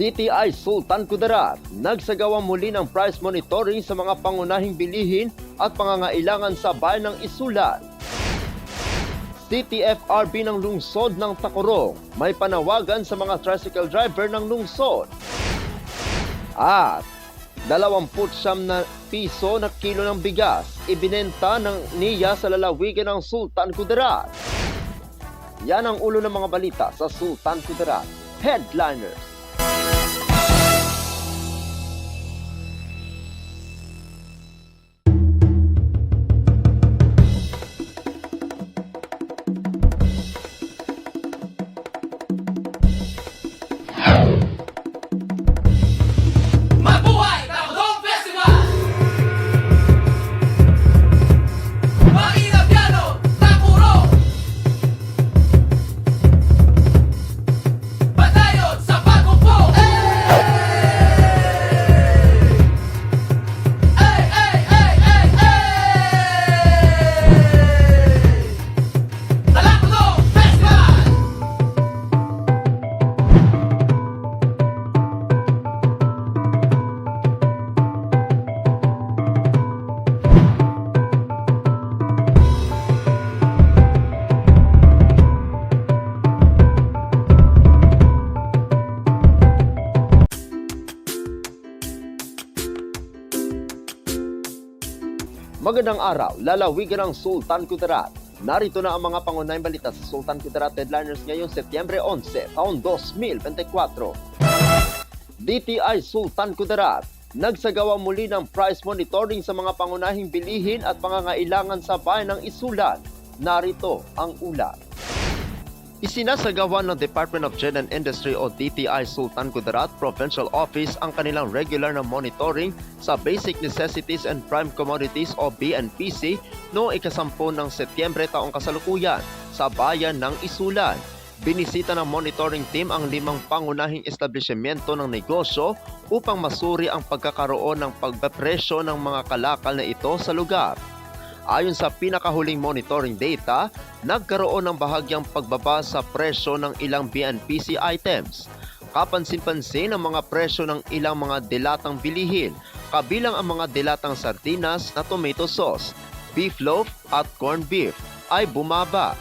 DTI Sultan Kudarat nagsagawa muli ng price monitoring sa mga pangunahing bilihin at pangangailangan sa bayan ng Isulan. CTFRB ng lungsod ng Tacorong may panawagan sa mga tricycle driver ng lungsod. At 29 na piso na kilo ng bigas ibinenta ng NIA sa lalawigan ng Sultan Kudarat. Yan ang ulo ng mga balita sa Sultan Kudarat. Headliners. Magandang araw, lalawigan ng Sultan Kudarat. Narito na ang mga pangunahing balita sa Sultan Kudarat Headliners ngayong Setyembre 11, taon 2024. DTI Sultan Kudarat nagsagawa muli ng price monitoring sa mga pangunahing bilihin at pangangailangan sa bayan ng Isulan. Narito ang ulat. Isinasagawa ng Department of Trade and Industry o DTI Sultan Kudarat Provincial Office ang kanilang regular na monitoring sa Basic Necessities and Prime Commodities o BNPC noong ika-10 ng Setyembre taong kasalukuyan sa bayan ng Isulan. Binisita ng monitoring team ang 5 pangunahing establishmento ng negosyo upang masuri ang pagkakaroon ng pagbapresyo ng mga kalakal na ito sa lugar. Ayon sa pinakahuling monitoring data, nagkaroon ng bahagyang pagbaba sa presyo ng ilang BNPC items. Kapansin-pansin ang mga presyo ng ilang mga dilatang bilihin, kabilang ang mga dilatang sardinas na tomato sauce, beef loaf at corned beef ay bumaba.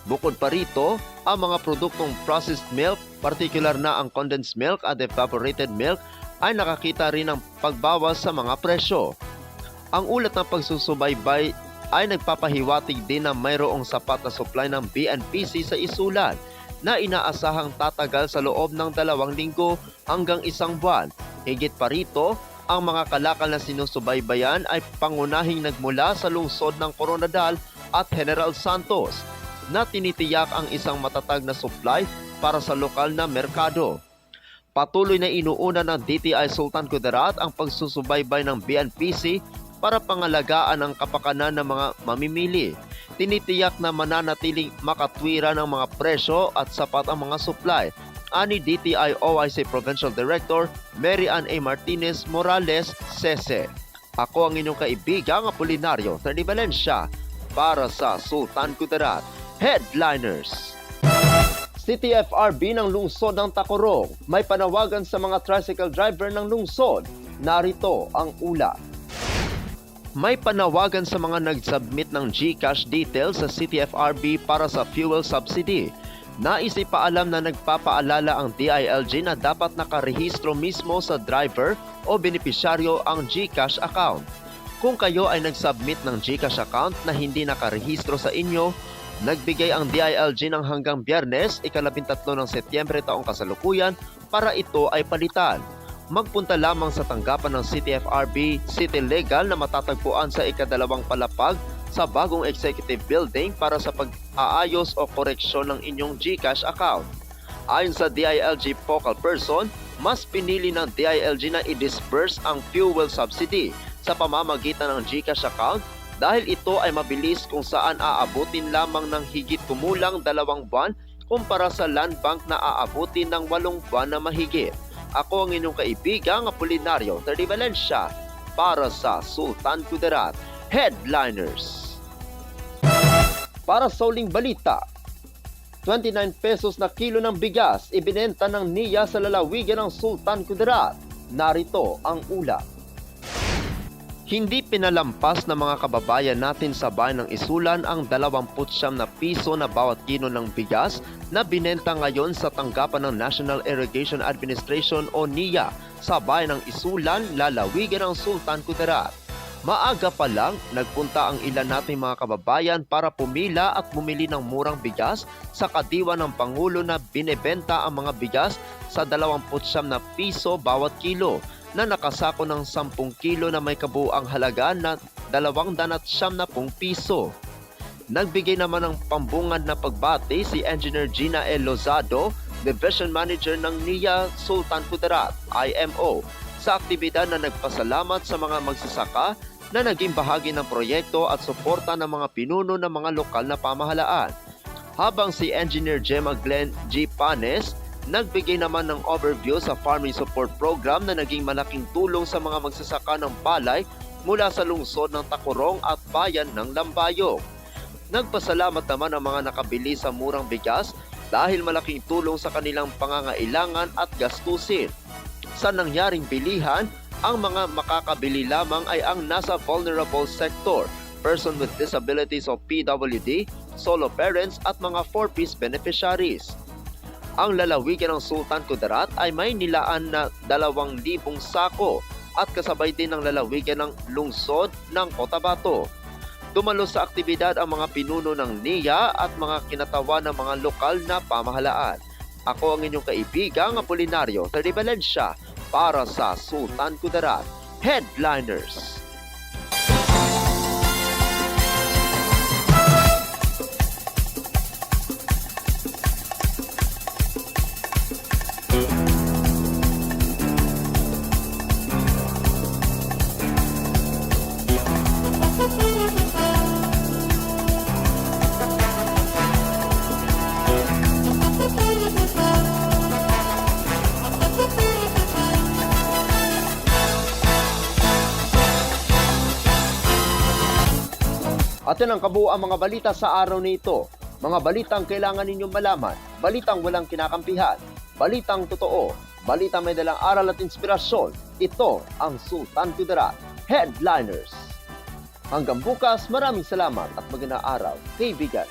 Bukod pa rito, ang mga produktong processed milk, partikular na ang condensed milk at evaporated milk, ay nakakita rin ng pagbawas sa mga presyo. Ang ulat ng pagsusubaybay ay nagpapahiwatig din na mayroong sapat na supply ng BNPC sa Isulan na inaasahang tatagal sa loob ng 2 linggo hanggang 1 buwan. Higit pa rito, ang mga kalakal na sinusubaybayan ay pangunahing nagmula sa lungsod ng Coronadal at General Santos na tinitiyak ang isang matatag na supply para sa lokal na merkado. Patuloy na inuuna ng DTI Sultan Kudarat ang pagsusubaybay ng BNPC para pangalagaan ang kapakanan ng mga mamimili. Tinitiyak na mananatiling makatwira ng mga presyo at sapat ang mga supply, ani DTI OIC Provincial Director Mary Ann A. Martinez Morales, Sese. Ako ang inyong kaibigang Apolinario Terni Valencia para sa Sultan Kudarat Headliners. CTFRB ng lungsod ng Tacorong may panawagan sa mga tricycle driver ng lungsod. Narito ang ulat. May panawagan sa mga nag-submit ng GCash details sa CTFRB para sa fuel subsidy. Nais ipaalam na nagpapaalala ang DILG na dapat nakarehistro mismo sa driver o benepisyaryo ang GCash account. Kung kayo ay nag-submit ng GCash account na hindi nakarehistro sa inyo, nagbigay ang DILG ng hanggang Biyernes, ika-13 ng Setyembre taong kasalukuyan para ito ay palitan. Magpunta lamang sa tanggapan ng CTFRB City Legal na matatagpuan sa ika-2 palapag sa bagong executive building para sa pag-aayos o koreksyon ng inyong GCash account. Ayon sa DILG focal person, mas pinili ng DILG na i-disburse ang fuel subsidy sa pamamagitan ng GCash account dahil ito ay mabilis kung saan aabutin lamang ng higit kumulang 2 buwan kumpara sa land bank na aabutin ng 8 buwan na mahigit. Ako ang inyong kaibigang Apolinario Terni Valencia para sa Sultan Kudarat Headliners. Para sa uling balita, 29 pesos na kilo ng bigas ibinenta ng NIA sa lalawigan ng Sultan Kudarat. Narito ang ulat. Hindi pinalampas ng mga kababayan natin sa bayan ng Isulan ang 29 na piso na bawat kilo ng bigas na binenta ngayon sa tanggapan ng National Irrigation Administration o NIA sa bayan ng Isulan, lalawigan ng Sultan Kudarat. Maaga pa lang, nagpunta ang ilan nating mga kababayan para pumila at bumili ng murang bigas sa kadiwa ng Pangulo na binebenta ang mga bigas sa 29 na piso bawat kilo na nakasako ng 10 kilo na may kabuuang halaga na 270 piso. Nagbigay naman ng pambungad na pagbati si Engineer Gina L. Lozado, Division Manager ng NIA Sultan Kudarat, IMO, sa aktibidad na nagpasalamat sa mga magsasaka na naging bahagi ng proyekto at suporta ng mga pinuno ng mga lokal na pamahalaan. Habang si Engineer Gemma Glenn G. Panes, nagbigay naman ng overview sa Farming Support Program na naging malaking tulong sa mga magsasaka ng palay mula sa lungsod ng Tacorong at bayan ng Lambayog. Nagpasalamat naman ang mga nakabili sa murang bigas dahil malaking tulong sa kanilang pangangailangan at gastusin. Sa nangyaring bilihan, ang mga makakabili lamang ay ang nasa vulnerable sector, person with disabilities o PWD, solo parents at mga 4-piece beneficiaries. Ang lalawigan ng Sultan Kudarat ay may nilaan na 2,000 sako at kasabay din ng lalawigan ng lungsod ng Cotabato. Dumalo sa aktibidad ang mga pinuno ng NIA at mga kinatawan ng mga lokal na pamahalaan. Ako ang inyong kaibigang Apolinario Terry Valencia para sa Sultan Kudarat Headliners. At yan ang kabuuan mga balita sa araw na ito. Mga balitang kailangan ninyong malaman, balitang walang kinakampihan, balitang totoo, balitang may dalang aral at inspirasyon. Ito ang Sultan Kudarat Headliners. Hanggang bukas, maraming salamat at magandang araw, kaibigan.